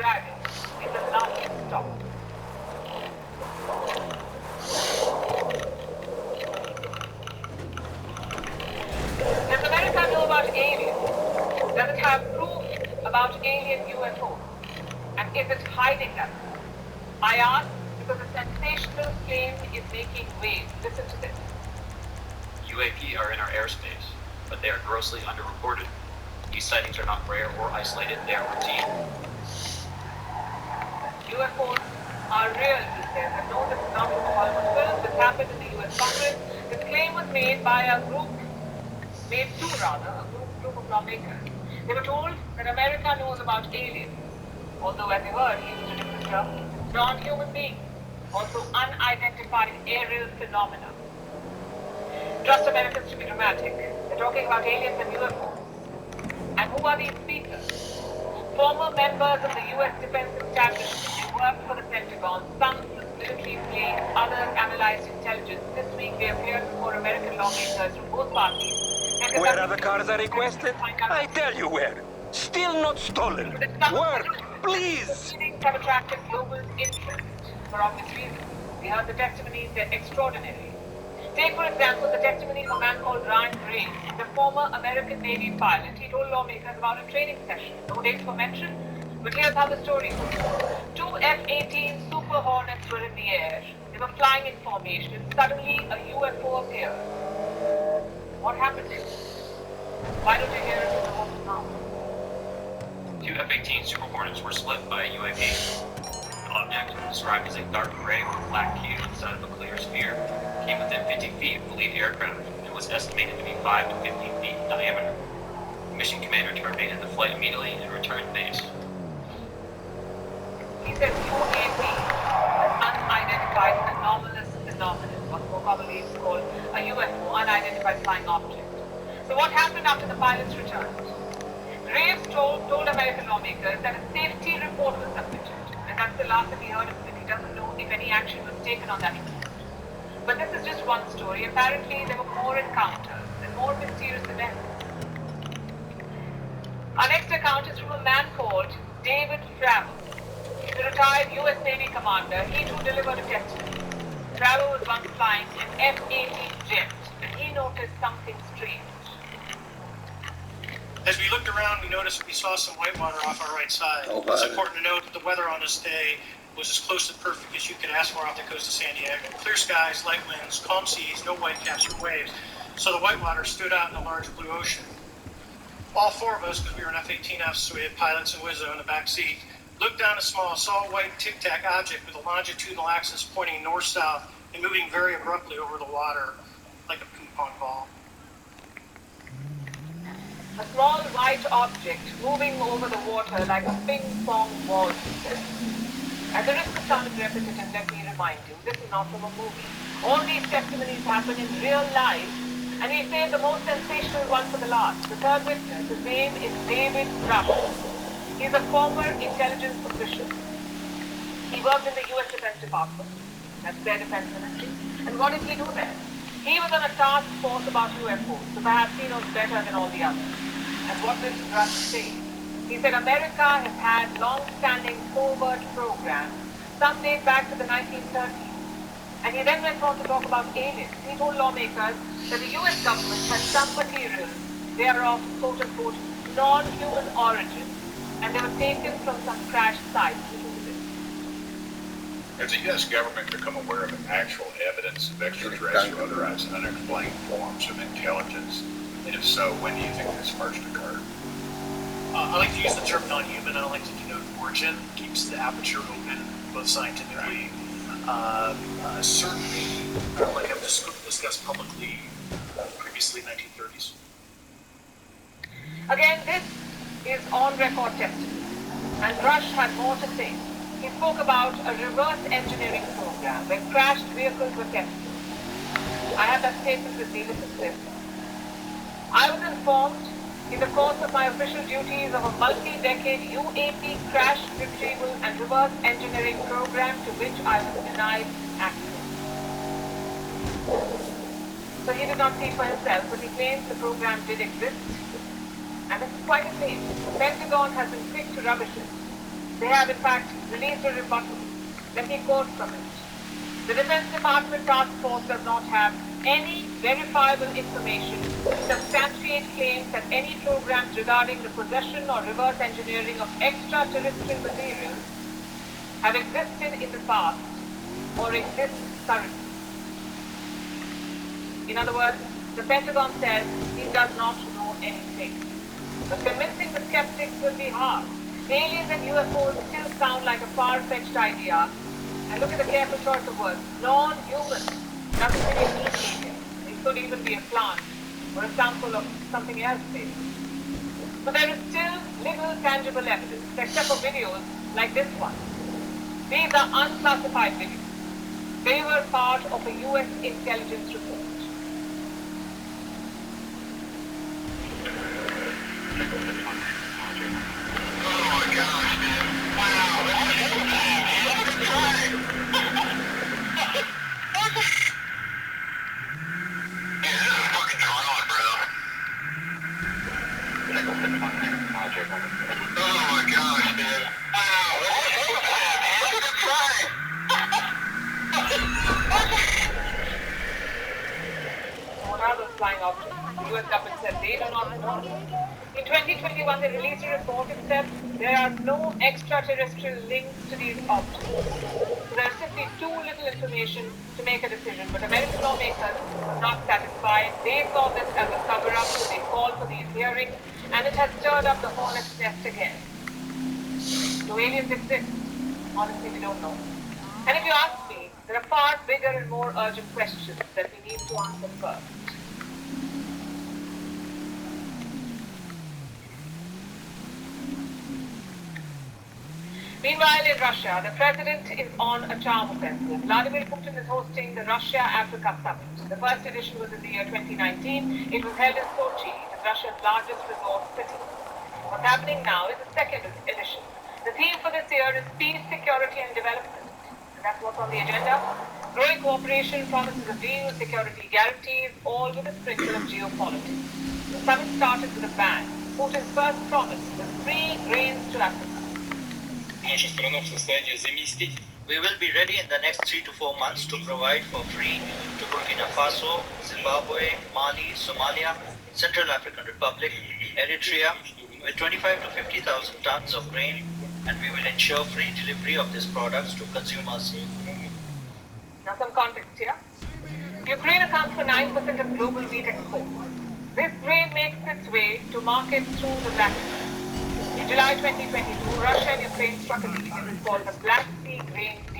Dragon is the last stop. Does America know about aliens? Does it have proof about alien UFOs? And is it hiding them? I ask because a sensational claim is making waves. Listen to this. UAP are in our airspace, but they are grossly underreported. These sightings are not rare or isolated, they are routine. UFOs are real, he says, and no, this is not from a Hollywood film. This happened in the US Congress. This claim was made by a group of lawmakers. They were told that America knows about aliens, although as you heard, he used a different term, non-human beings, also unidentified aerial phenomena. Trust Americans to be dramatic. They're talking about aliens and UFOs. And who are these speakers? Former members of the US defense establishment. They worked for the Pentagon. Some military planes, others analyzed intelligence. This week they appeared before American lawmakers from both parties. Where are the cars I requested? I tell you where. Still not stolen. Work, please! Proceedings have attracted global interest for obvious reasons. We heard the testimonies, they're extraordinary. Take, for example, the testimony of a man called Ryan Gray, the former American Navy pilot. He told lawmakers about a training session. No dates were mentioned, but here's how the story goes. Two F-18 Super Hornets were in the air. They were flying in formation. Suddenly, a UFO appeared. What happened next? Why don't you hear it from the horse's mouth? Two F-18 Super Hornets were split by a UAP. The object, described as a dark gray or black cube inside of a clear sphere, came within 50 feet of the lead aircraft and was estimated to be 5 to 15 feet in diameter. The mission commander terminated the flight immediately and returned to base. He said UAP, an unidentified anomalous phenomenon, what more commonly is called a UFO, unidentified flying object. So what happened after the pilots returned? Graves told American lawmakers that a safety report was submitted, and that's the last that he heard of it. He doesn't know if any action was taken on that report. But this is just one story. Apparently, there were more encounters and more mysterious events. Our next account is from a man called David Fravell. He's a retired U.S. Navy commander. He too delivered a testimony. Fravell was once flying an F-18 jet, and he noticed something strange. As we looked around, we saw some whitewater off our right side. It's important to note that the weather on this day was as close to perfect as you could ask for off the coast of San Diego. Clear skies, light winds, calm seas, no whitecaps or waves. So the whitewater stood out in a large blue ocean. All four of us, because we were an F-18F, so we had pilots and Wizzo in the back seat, looked down saw a white tic-tac object with a longitudinal axis pointing north-south and moving very abruptly over the water like a ping-pong ball. A small white object moving over the water like a ping-pong ball, he said. At the risk of sounding repetitive, let me remind you, this is not from a movie. All these testimonies happen in real life, and we saved the most sensational one for the last. The third witness, his name is David Fravell. He's a former intelligence official. He worked in the U.S. Defense Department, that's their defense ministry. And what did he do there? He was on a task force about UFOs, so perhaps he knows better than all the others. And what did Rush say? He said America has had long-standing covert programs, some date back to the 1930s. And he then went on to talk about aliens. He told lawmakers that the US government has some materials. They are of quote-unquote non-human origin, and they were taken from some crash sites. Has the U.S. government become aware of actual evidence of extraterrestrial or otherwise unexplained forms of intelligence? And if so, when do you think this first occurred? I like to use the term non-human. I don't like to denote origin. Keeps the aperture open, both scientifically. Certainly, like I've discussed publicly previously, 1930s. Again, this is on-record testimony, and Rush had more to say. He spoke about a reverse engineering program where crashed vehicles were tested. I have that statement with me. Listen to this. I was informed in the course of my official duties of a multi-decade UAP crash retrieval and reverse engineering program to which I was denied access. So he did not see for himself, but he claims the program did exist. And this is quite a claim. The Pentagon has been quick to rubbish it. They have, in fact, released a rebuttal. Let me quote from it. The Defense Department Task Force does not have any verifiable information to substantiate claims that any programs regarding the possession or reverse engineering of extraterrestrial materials have existed in the past or exist currently. In other words, the Pentagon says it does not know anything. But convincing the skeptics will be hard. Aliens and UFOs still sound like a far-fetched idea. And look at the careful choice of words. Non-human. Doesn't really mean alien. It could even be a plant or a sample of something else maybe. But there is still little tangible evidence, except for videos like this one. These are unclassified videos. They were part of a US intelligence report. Flying objects. The US government said they do not know. In 2021, they released a report and said there are no extraterrestrial links to these objects. So there is simply too little information to make a decision. But American lawmakers were not satisfied. They saw this as a cover-up, so they called for these hearings, and it has stirred up the hornet's nest again. Do aliens exist? Honestly, we don't know. And if you ask me, there are far bigger and more urgent questions that we need to answer first. Meanwhile, in Russia, the president is on a charm offensive. Vladimir Putin is hosting the Russia-Africa Summit. The first edition was in the year 2019. It was held in Sochi, it is Russia's largest resort city. What's happening now is the second edition. The theme for this year is peace, security, and development. And that's what's on the agenda. Growing cooperation, promises of deals, security guarantees, all with a sprinkle of geopolitics. The summit started with a bang. Putin's first promise was free grains to Africa. We will be ready in the next 3 to 4 months to provide for free to Burkina Faso, Zimbabwe, Mali, Somalia, Central African Republic, Eritrea, with 25 to 50,000 tons of grain, and we will ensure free delivery of these products to consumers. Now some context here. Ukraine accounts for 9% of global wheat exports. This grain makes its way to markets through the Black Sea. In July 2022, Russia and Ukraine struck a deal. It is called the Black Sea Grain Deal.